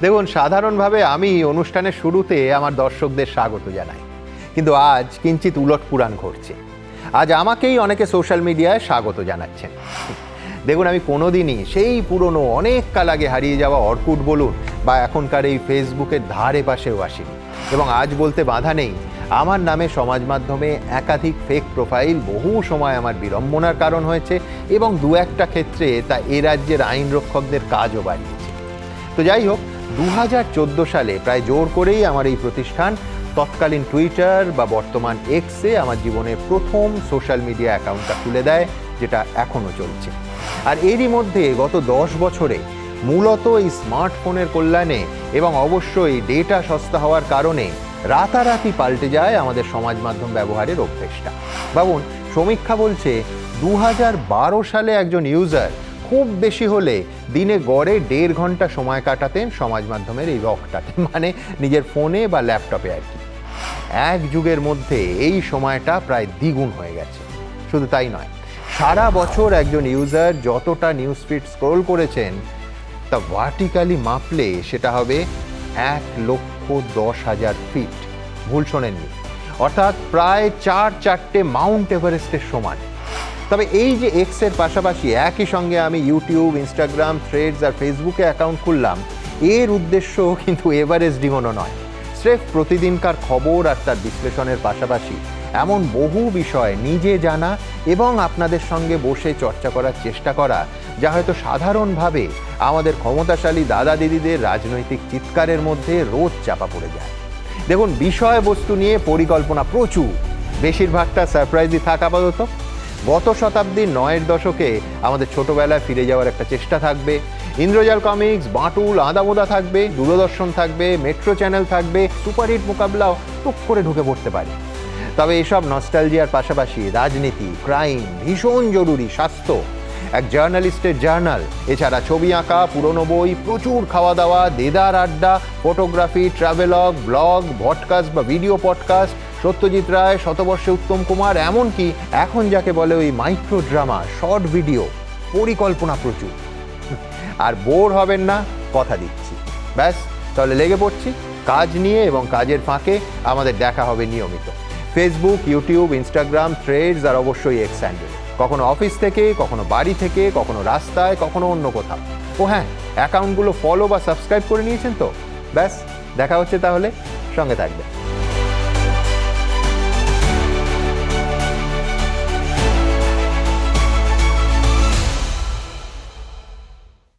দেখুন, সাধারণভাবে আমি অনুষ্ঠানের শুরুতে আমার দর্শকদের স্বাগত জানাই, কিন্তু আজ কিঞ্চিত উলটপুরাণ ঘটছে। আজ আমাকেই অনেকে সোশ্যাল মিডিয়ায় স্বাগত জানাচ্ছেন। দেখুন, আমি কোনোদিনই সেই পুরনো অনেক কাল আগে হারিয়ে যাওয়া অর্কুট বলুন বা এখনকার এই ফেসবুকের ধারে পাশেও আসিনি। এবং আজ বলতে বাধা নেই, আমার নামে সমাজ মাধ্যমে একাধিক ফেক প্রোফাইল বহু সময় আমার বিড়ম্বনার কারণ হয়েছে এবং দু একটা ক্ষেত্রে তা এ রাজ্যের আইন রক্ষকদের কাজও বাড়িয়েছে। তো যাই হোক, 2014 সালে প্রায় জোর করেই আমার এই প্রতিষ্ঠান তৎকালীন টুইটার বা বর্তমান এক্সে আমার জীবনের প্রথম সোশ্যাল মিডিয়া অ্যাকাউন্টটা খুলে দেয়, যেটা এখনও চলছে। আর এরই মধ্যে গত 10 বছরে মূলত এই স্মার্টফোনের কল্যাণে এবং অবশ্যই ডেটা সস্তা হওয়ার কারণে রাতারাতি পাল্টে যায় আমাদের সমাজ মাধ্যম ব্যবহারের অভ্যেসটা। ভাবুন, সমীক্ষা বলছে 2012 সালে একজন ইউজার খুব বেশি হলে দিনে গড়ে 1.5 ঘন্টা সময় কাটাতেন সমাজ মাধ্যমের এই রকটাতে, মানে নিজের ফোনে বা ল্যাপটপে আর কি। এক যুগের মধ্যে এই সময়টা প্রায় দ্বিগুণ হয়ে গেছে। শুধু তাই নয়, সারা বছর একজন ইউজার যতটা নিউজ ফিড স্ক্রোল করেছেন তা ভার্টিক্যালি মাপলে সেটা হবে 1,10,000 ফিট। ভুল শোনেননি, অর্থাৎ প্রায় 4 মাউন্ট এভারেস্টের সমান। তবে এই যে এক্সের পাশাপাশি একই সঙ্গে আমি ইউটিউব, ইনস্টাগ্রাম, থ্রেডস আর ফেসবুকে অ্যাকাউন্ট খুললাম, এর উদ্দেশ্য কিন্তু এভারেস্ট ডিমোনো নয়। স্রেফ প্রতিদিনকার খবর আর তার বিশ্লেষণের পাশাপাশি এমন বহু বিষয় নিজে জানা এবং আপনাদের সঙ্গে বসে চর্চা করার চেষ্টা করা, যা হয়তো সাধারণভাবে আমাদের ক্ষমতাশালী দাদা দিদিদের রাজনৈতিক চিৎকারের মধ্যে রোজ চাপা পড়ে যায়। দেখুন, বিষয়বস্তু নিয়ে পরিকল্পনা প্রচুর, বেশিরভাগটা সারপ্রাইজই থাক। আপাতত গত শতাব্দীর 9-এর দশকে আমাদের ছোটবেলায় ফিরে যাওয়ার একটা চেষ্টা থাকবে। ইন্দ্রজাল কমিক্স, বাঁটুল, আদামোদা থাকবে, দূরদর্শন থাকবে, মেট্রো চ্যানেল থাকবে, সুপারহিট মোকাবলাও টুক করে ঢুকে পড়তে পারে। তবে এসব নস্টালজিয়ার পাশাপাশি রাজনীতি, ক্রাইম, ভীষণ জরুরি, স্বাস্থ্য, এক জার্নালিস্টের জার্নাল, এছাড়া ছবি আঁকা, পুরনো বই, প্রচুর খাওয়া দাওয়া, দেদার আড্ডা, ফটোগ্রাফি, ট্রাভেলগ, ব্লগ, ভডকাস্ট বা ভিডিও পডকাস্ট, সত্যজিৎ রায়, শতবর্ষে উত্তম কুমার, এমনকি এখন যাকে বলে ওই মাইক্রো ড্রামা, শর্ট ভিডিও, পরিকল্পনা প্রচুর। আর বোর হবেন না, কথা দিচ্ছি। ব্যাস, তাহলে লেগে পড়ছি কাজ নিয়ে, এবং কাজের ফাঁকে আমাদের দেখা হবে নিয়মিত ফেসবুক, ইউটিউব, ইনস্টাগ্রাম, থ্রেডস আর অবশ্যই এক্স হ্যান্ডেল। কখনো অফিস থেকে, কখনো বাড়ি থেকে, কখনো রাস্তায়, কখনো অন্য কোথাও। ও হ্যাঁ, অ্যাকাউন্টগুলো ফলো বা সাবস্ক্রাইব করে নিয়েছেন তো? ব্যাস, দেখা হচ্ছে তাহলে, সঙ্গে থাকবেন।